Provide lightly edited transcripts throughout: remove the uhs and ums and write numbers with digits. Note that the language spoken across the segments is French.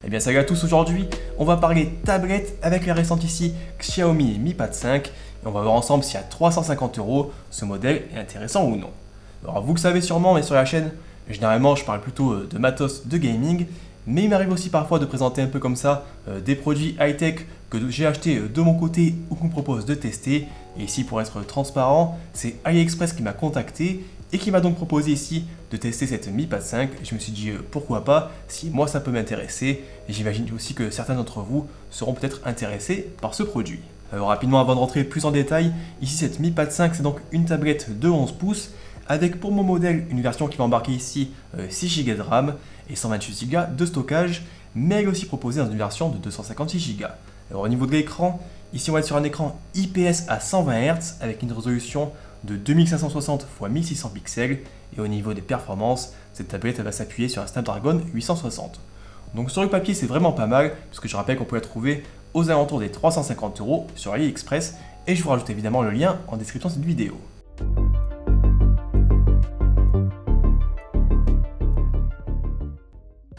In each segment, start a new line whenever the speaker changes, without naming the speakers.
Eh bien salut à tous, aujourd'hui on va parler tablette avec la récente ici Xiaomi Mi Pad 5 et on va voir ensemble si à 350 € ce modèle est intéressant ou non. Alors vous le savez sûrement mais sur la chaîne, généralement je parle plutôt de matos de gaming, mais il m'arrive aussi parfois de présenter un peu comme ça des produits high-tech que j'ai achetés de mon côté ou qu'on me propose de tester. Et ici pour être transparent, c'est AliExpress qui m'a contacté et qui m'a donc proposé ici de tester cette Mi Pad 5. Et je me suis dit pourquoi pas, si moi ça peut m'intéresser, et j'imagine aussi que certains d'entre vous seront peut-être intéressés par ce produit. Alors rapidement avant de rentrer plus en détail, ici cette Mi Pad 5 c'est donc une tablette de 11 pouces avec pour mon modèle une version qui va embarquer ici 6 Go de RAM et 128 Go de stockage, mais elle est aussi proposée dans une version de 256 Go. Alors au niveau de l'écran, ici on va être sur un écran IPS à 120 Hz avec une résolution de 2560 x 1600 pixels, et au niveau des performances, cette tablette elle va s'appuyer sur un Snapdragon 860. Donc sur le papier c'est vraiment pas mal, puisque je rappelle qu'on peut la trouver aux alentours des 350 € sur AliExpress, et je vous rajoute évidemment le lien en description de cette vidéo.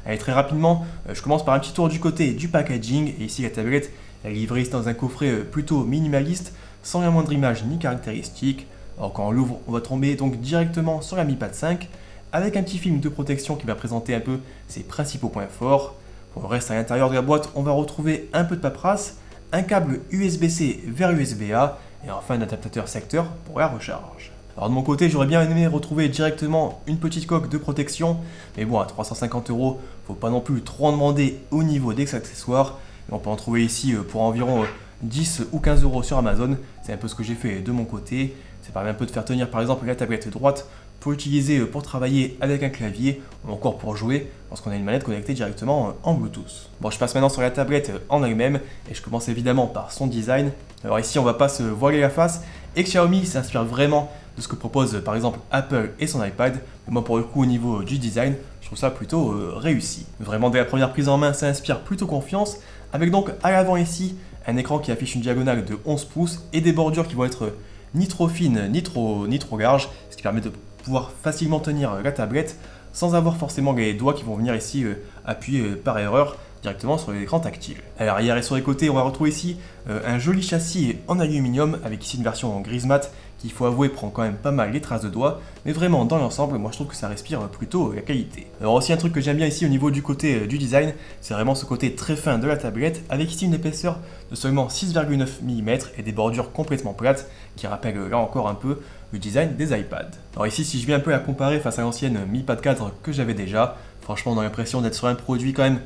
Allez, très rapidement, je commence par un petit tour du côté du packaging, et ici la tablette elle est livrée ici dans un coffret plutôt minimaliste, sans la moindre image ni caractéristique. Alors quand on l'ouvre, on va tomber donc directement sur la Mi Pad 5, avec un petit film de protection qui va présenter un peu ses principaux points forts. Pour le reste, à l'intérieur de la boîte, on va retrouver un peu de paperasse, un câble USB-C vers USB-A, et enfin un adaptateur secteur pour la recharge. Alors de mon côté, j'aurais bien aimé retrouver directement une petite coque de protection, mais bon, à 350 €, faut pas non plus trop en demander au niveau des accessoires. On peut en trouver ici pour environ 10 ou 15 € sur Amazon. C'est un peu ce que j'ai fait de mon côté. Ça permet un peu de faire tenir par exemple la tablette droite pour l'utiliser pour travailler avec un clavier ou encore pour jouer lorsqu'on a une manette connectée directement en Bluetooth. Bon, je passe maintenant sur la tablette en elle-même et je commence évidemment par son design. Alors ici, on va pas se voiler la face et Xiaomi s'inspire vraiment de ce que propose par exemple Apple et son iPad. Mais moi pour le coup au niveau du design, je trouve ça plutôt réussi. Vraiment dès la première prise en main, ça inspire plutôt confiance, avec donc à l'avant ici un écran qui affiche une diagonale de 11 pouces et des bordures qui vont être ni trop fines ni trop larges, ce qui permet de pouvoir facilement tenir la tablette sans avoir forcément les doigts qui vont venir ici appuyer par erreur directement sur l'écran tactile. À l'arrière et sur les côtés, on va retrouver ici un joli châssis en aluminium avec ici une version en grise mat qui, il faut avouer, prend quand même pas mal les traces de doigts, mais vraiment dans l'ensemble, moi je trouve que ça respire plutôt la qualité. Alors aussi un truc que j'aime bien ici au niveau du côté du design, c'est vraiment ce côté très fin de la tablette avec ici une épaisseur de seulement 6,9 mm et des bordures complètement plates qui rappellent là encore un peu le design des iPads. Alors ici, si je viens un peu la comparer face à l'ancienne Mi Pad 4 que j'avais déjà, franchement on a l'impression d'être sur un produit quand même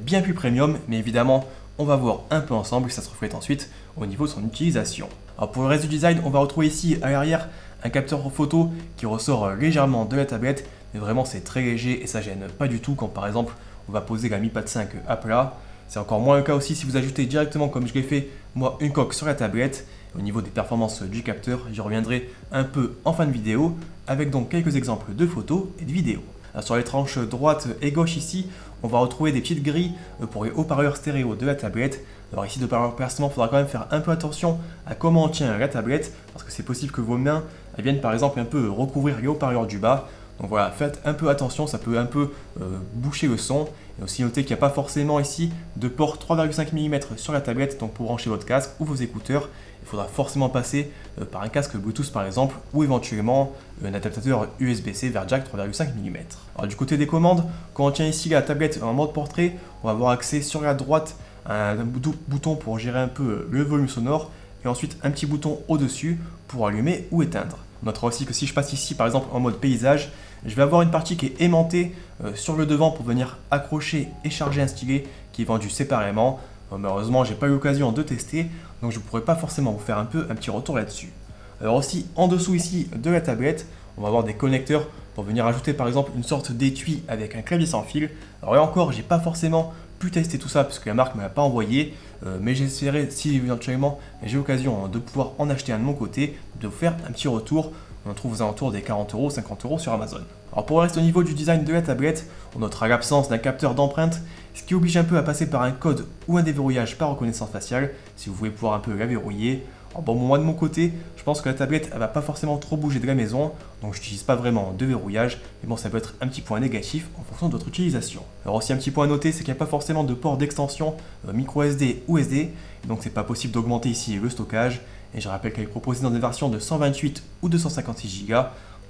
bien plus premium, mais évidemment on va voir un peu ensemble et ça se reflète ensuite au niveau de son utilisation. Alors pour le reste du design, on va retrouver ici à l'arrière un capteur photo qui ressort légèrement de la tablette, mais vraiment c'est très léger et ça gêne pas du tout quand par exemple on va poser la Mi Pad 5 à plat. C'est encore moins le cas aussi si vous ajoutez directement, comme je l'ai fait moi, une coque sur la tablette. Au niveau des performances du capteur, j'y reviendrai un peu en fin de vidéo avec donc quelques exemples de photos et de vidéos. Alors, sur les tranches droite et gauche ici, on va retrouver des petites grilles pour les haut-parleurs stéréo de la tablette. Alors ici, de par leur placement, il faudra quand même faire un peu attention à comment on tient la tablette, parce que c'est possible que vos mains viennent par exemple un peu recouvrir les haut-parleurs du bas. Donc voilà, faites un peu attention, ça peut un peu boucher le son. Et aussi notez qu'il n'y a pas forcément ici de port 3,5 mm sur la tablette, donc pour brancher votre casque ou vos écouteurs, il faudra forcément passer par un casque Bluetooth par exemple, ou éventuellement un adaptateur USB-C vers jack 3,5 mm. Alors du côté des commandes, quand on tient ici la tablette en mode portrait, on va avoir accès sur la droite à un bouton pour gérer un peu le volume sonore, et ensuite un petit bouton au-dessus pour allumer ou éteindre. On notera aussi que si je passe ici par exemple en mode paysage, je vais avoir une partie qui est aimantée sur le devant pour venir accrocher et charger un stylet qui est vendu séparément. Malheureusement, j'ai pas eu l'occasion de tester, donc je ne pourrais pas forcément vous faire un petit retour là-dessus. Alors aussi, en dessous ici de la tablette, on va avoir des connecteurs pour venir ajouter par exemple une sorte d'étui avec un clavier sans fil. Alors là encore, j'ai pas forcément pu tester tout ça parce que la marque ne m'a pas envoyé, mais j'essaierai, si éventuellement j'ai l'occasion de pouvoir en acheter un de mon côté, de vous faire un petit retour. On en trouve aux alentours des 40 €, 50 € sur Amazon. Alors pour le reste, au niveau du design de la tablette, on notera l'absence d'un capteur d'empreinte, ce qui oblige un peu à passer par un code ou un déverrouillage par reconnaissance faciale, si vous voulez pouvoir un peu la verrouiller. Alors bon, moi de mon côté, je pense que la tablette elle va pas forcément trop bouger de la maison, donc je n'utilise pas vraiment de verrouillage, mais bon ça peut être un petit point négatif en fonction de votre utilisation. Alors aussi un petit point à noter, c'est qu'il n'y a pas forcément de port d'extension micro SD ou SD, donc c'est pas possible d'augmenter ici le stockage, et je rappelle qu'elle est proposée dans des versions de 128 ou 256 Go.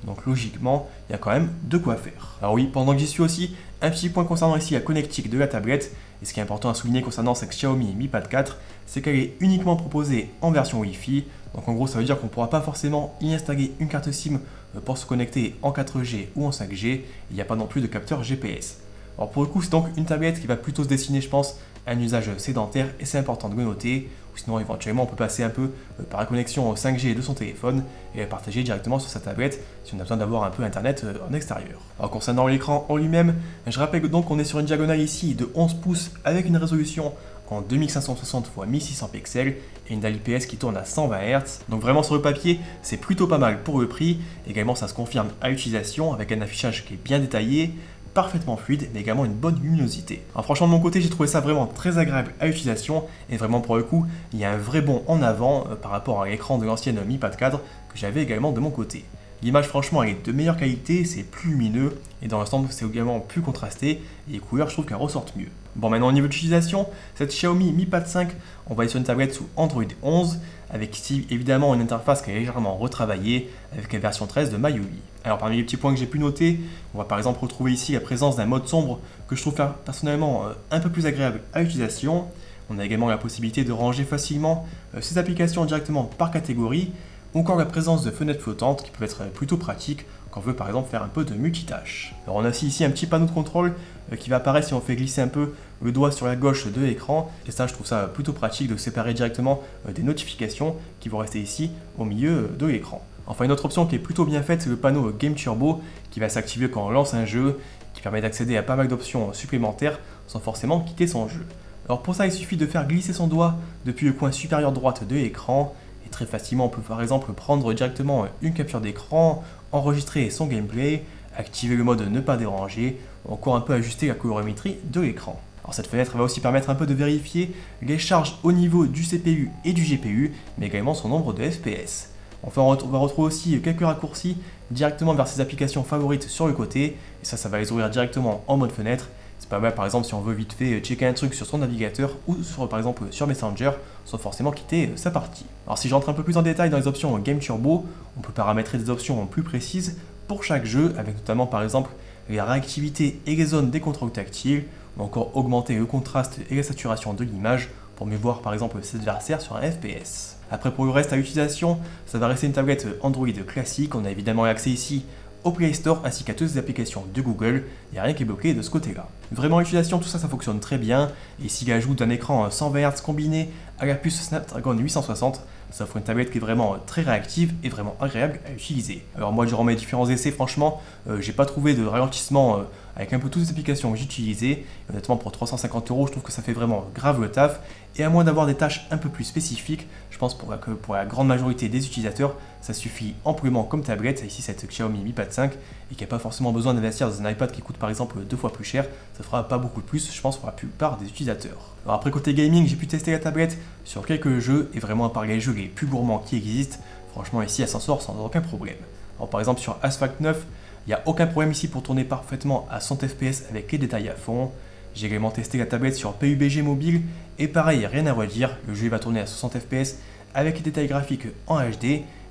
Donc logiquement, il y a quand même de quoi faire. Alors oui, pendant que j'y suis aussi, un petit point concernant ici la connectique de la tablette. Et ce qui est important à souligner concernant cette Xiaomi Mi Pad 4, c'est qu'elle est uniquement proposée en version Wi-Fi. Donc en gros, ça veut dire qu'on ne pourra pas forcément y installer une carte SIM pour se connecter en 4G ou en 5G. Il n'y a pas non plus de capteur GPS. Alors pour le coup, c'est donc une tablette qui va plutôt se destiner, je pense, à un usage sédentaire et c'est important de le noter. Ou sinon, éventuellement, on peut passer un peu par la connexion 5G de son téléphone et la partager directement sur sa tablette si on a besoin d'avoir un peu Internet en extérieur. Alors concernant l'écran en lui-même, je rappelle donc qu'on est sur une diagonale ici de 11 pouces avec une résolution en 2560 x 1600 pixels et une dalle IPS qui tourne à 120 Hz. Donc vraiment sur le papier, c'est plutôt pas mal pour le prix. Également, ça se confirme à l'utilisation avec un affichage qui est bien détaillé, parfaitement fluide, mais également une bonne luminosité. Alors franchement de mon côté, j'ai trouvé ça vraiment très agréable à l'utilisation et vraiment pour le coup, il y a un vrai bond en avant par rapport à l'écran de l'ancienne Mi Pad 4 que j'avais également de mon côté. L'image franchement elle est de meilleure qualité, c'est plus lumineux et dans l'ensemble c'est également plus contrasté et les couleurs je trouve qu'elles ressortent mieux. Bon maintenant au niveau de l'utilisation, cette Xiaomi Mi Pad 5, on va aller sur une tablette sous Android 11 avec ici évidemment une interface qui est légèrement retravaillée avec la version 13 de MyUI. Alors parmi les petits points que j'ai pu noter, on va par exemple retrouver ici la présence d'un mode sombre que je trouve personnellement un peu plus agréable à l'utilisation. On a également la possibilité de ranger facilement ces applications directement par catégorie, ou encore la présence de fenêtres flottantes qui peuvent être plutôt pratiques quand on veut par exemple faire un peu de multitâche. Alors on a ici un petit panneau de contrôle qui va apparaître si on fait glisser un peu le doigt sur la gauche de l'écran, et ça je trouve ça plutôt pratique de séparer directement des notifications qui vont rester ici au milieu de l'écran. Enfin une autre option qui est plutôt bien faite, c'est le panneau Game Turbo qui va s'activer quand on lance un jeu, qui permet d'accéder à pas mal d'options supplémentaires sans forcément quitter son jeu. Alors pour ça il suffit de faire glisser son doigt depuis le coin supérieur droite de l'écran, et très facilement on peut par exemple prendre directement une capture d'écran, enregistrer son gameplay, activer le mode ne pas déranger, ou encore un peu ajuster la colorimétrie de l'écran. Alors cette fenêtre va aussi permettre un peu de vérifier les charges au niveau du CPU et du GPU, mais également son nombre de FPS. Enfin on va retrouver aussi quelques raccourcis directement vers ses applications favorites sur le côté, et ça va les ouvrir directement en mode fenêtre. C'est pas mal par exemple si on veut vite fait checker un truc sur son navigateur ou par exemple sur Messenger sans forcément quitter sa partie. Alors si j'entre un peu plus en détail dans les options Game Turbo, on peut paramétrer des options plus précises pour chaque jeu, avec notamment par exemple la réactivité et les zones des contrôles tactiles, ou encore augmenter le contraste et la saturation de l'image pour mieux voir par exemple ses adversaires sur un FPS. Après pour le reste à l'utilisation, ça va rester une tablette Android classique, on a évidemment accès ici au Play Store ainsi qu'à toutes les applications de Google, il n'y a rien qui est bloqué de ce côté-là. Vraiment l'utilisation, tout ça fonctionne très bien, et s'il ajoute un écran 120 Hz combiné à la puce Snapdragon 860, ça offre une tablette qui est vraiment très réactive et vraiment agréable à utiliser. Alors moi durant mes différents essais, franchement, j'ai pas trouvé de ralentissement avec un peu toutes les applications que j'utilisais. Honnêtement pour 350 €, je trouve que ça fait vraiment grave le taf, et à moins d'avoir des tâches un peu plus spécifiques, je pense que pour la grande majorité des utilisateurs, ça suffit amplement comme tablette. Ici cette Xiaomi Mi Pad 5 et qui n'a pas forcément besoin d'investir dans un iPad qui coûte par exemple 2 fois plus cher, ça fera pas beaucoup de plus je pense pour la plupart des utilisateurs. Alors après côté gaming, j'ai pu tester la tablette sur quelques jeux et vraiment à part les jeux les plus gourmands qui existent, franchement ici elle s'en sort sans aucun problème. Alors par exemple sur Asphalt 9, il n'y a aucun problème ici pour tourner parfaitement à 100 fps avec les détails à fond. J'ai également testé la tablette sur PUBG mobile et pareil, rien à redire, le jeu va tourner à 60 fps avec les détails graphiques en HD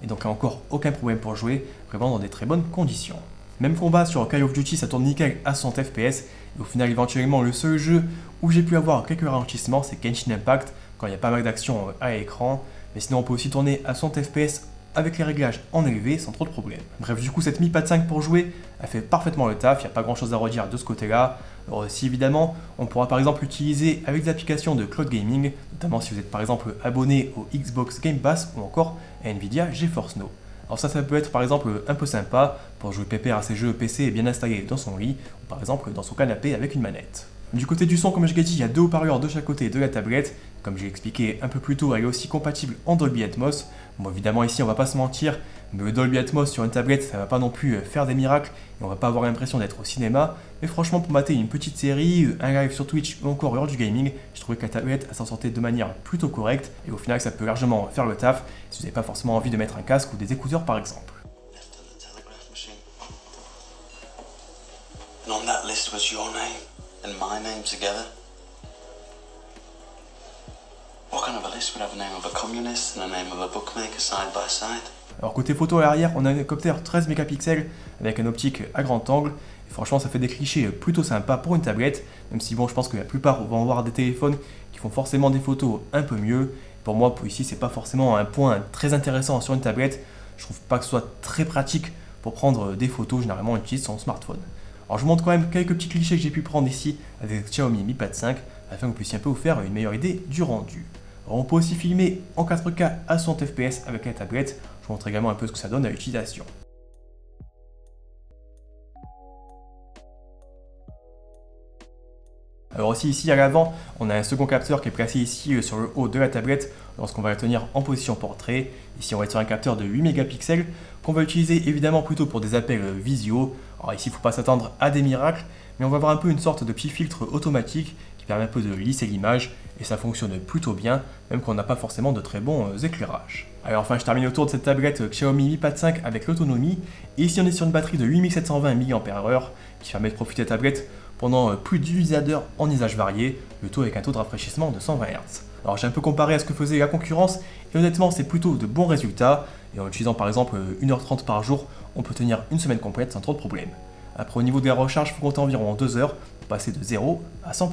et donc là encore aucun problème pour jouer, vraiment dans des très bonnes conditions. Même combat sur Call of Duty, ça tourne nickel à 100 fps et au final éventuellement le seul jeu où j'ai pu avoir quelques ralentissements c'est Genshin Impact quand il y a pas mal d'actions à l'écran, mais sinon on peut aussi tourner à 100 fps avec les réglages en élevé sans trop de problèmes. Bref, du coup cette Mi Pad 5 pour jouer, elle fait parfaitement le taf, il n'y a pas grand chose à redire de ce côté-là. Alors si évidemment, on pourra par exemple l'utiliser avec des applications de cloud gaming, notamment si vous êtes par exemple abonné au Xbox Game Pass ou encore à Nvidia GeForce Now. Alors ça peut être par exemple un peu sympa pour jouer pépère à ses jeux PC bien installés dans son lit, ou par exemple dans son canapé avec une manette. Du côté du son, comme je l'ai dit, il y a 2 haut-parleurs de chaque côté de la tablette. Comme j'ai expliqué un peu plus tôt, elle est aussi compatible en Dolby Atmos. Bon, évidemment ici on va pas se mentir, mais le Dolby Atmos sur une tablette ça va pas non plus faire des miracles et on va pas avoir l'impression d'être au cinéma. Mais franchement, pour mater une petite série, un live sur Twitch ou encore lors du gaming, je trouvais que la tablette s'en sortait de manière plutôt correcte et au final ça peut largement faire le taf si vous n'avez pas forcément envie de mettre un casque ou des écouteurs par exemple.
And on that list was your name and my name together. What kind of a list would have a name of a communist and a name of a bookmaker side by side?
Alors côté photo à l'arrière, on a un hélicoptère 13 mégapixels avec un optique à grand angle. Et franchement, ça fait des clichés plutôt sympas pour une tablette, même si bon, je pense que la plupart vont avoir des téléphones qui font forcément des photos un peu mieux. Pour moi, pour ici, c'est pas forcément un point très intéressant sur une tablette. Je trouve pas que ce soit très pratique pour prendre des photos. Généralement, on utilise son smartphone. Alors je vous montre quand même quelques petits clichés que j'ai pu prendre ici avec Xiaomi Mi Pad 5 afin que vous puissiez un peu vous faire une meilleure idée du rendu. Alors on peut aussi filmer en 4K à 60 fps avec la tablette. Je vous montre également un peu ce que ça donne à l'utilisation. Alors aussi ici à l'avant, on a un second capteur qui est placé ici sur le haut de la tablette lorsqu'on va la tenir en position portrait. Ici on va être sur un capteur de 8 mégapixels qu'on va utiliser évidemment plutôt pour des appels visio. Alors ici il ne faut pas s'attendre à des miracles, mais on va avoir un peu une sorte de petit filtre automatique qui permet un peu de lisser l'image et ça fonctionne plutôt bien, même qu'on n'a pas forcément de très bons éclairages. Alors enfin je termine autour de cette tablette Xiaomi Mi Pad 5 avec l'autonomie. Et ici on est sur une batterie de 8720 mAh qui permet de profiter de la tablette pendant plus de 8 heures en usage varié, le tout avec un taux de rafraîchissement de 120 Hz. Alors j'ai un peu comparé à ce que faisait la concurrence et honnêtement c'est plutôt de bons résultats et en utilisant par exemple 1h30 par jour, on peut tenir une semaine complète sans trop de problèmes. Après au niveau de la recharge, il faut compter environ 2 heures pour passer de 0 à 100%.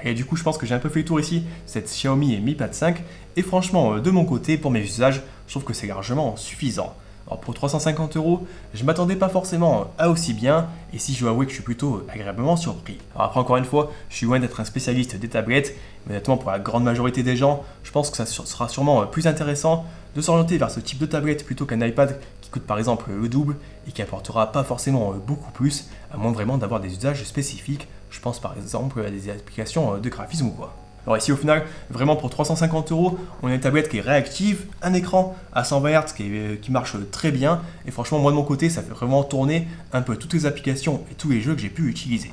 Et du coup je pense que j'ai un peu fait le tour ici, cette Xiaomi Mi Pad 5 et franchement de mon côté pour mes usages, je trouve que c'est largement suffisant. Alors pour 350 €, je m'attendais pas forcément à aussi bien, et si je dois avouer que je suis plutôt agréablement surpris. Alors après encore une fois, je suis loin d'être un spécialiste des tablettes, mais honnêtement pour la grande majorité des gens, je pense que ça sera sûrement plus intéressant de s'orienter vers ce type de tablette plutôt qu'un iPad qui coûte par exemple le double et qui apportera pas forcément beaucoup plus, à moins vraiment d'avoir des usages spécifiques. Je pense par exemple à des applications de graphisme ou quoi. Alors ici au final, vraiment pour 350 €, on a une tablette qui est réactive, un écran à 120 Hz qui marche très bien, et franchement moi de mon côté ça fait vraiment tourner un peu toutes les applications et tous les jeux que j'ai pu utiliser.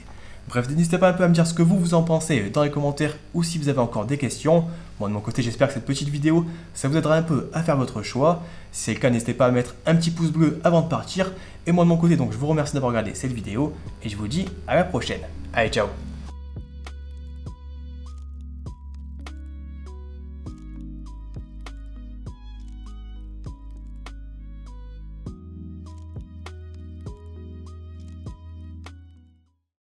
Bref, n'hésitez pas un peu à me dire ce que vous en pensez dans les commentaires ou si vous avez encore des questions. Moi de mon côté j'espère que cette petite vidéo ça vous aidera un peu à faire votre choix. Si c'est le cas, n'hésitez pas à mettre un petit pouce bleu avant de partir. Et moi de mon côté donc je vous remercie d'avoir regardé cette vidéo et je vous dis à la prochaine. Allez ciao!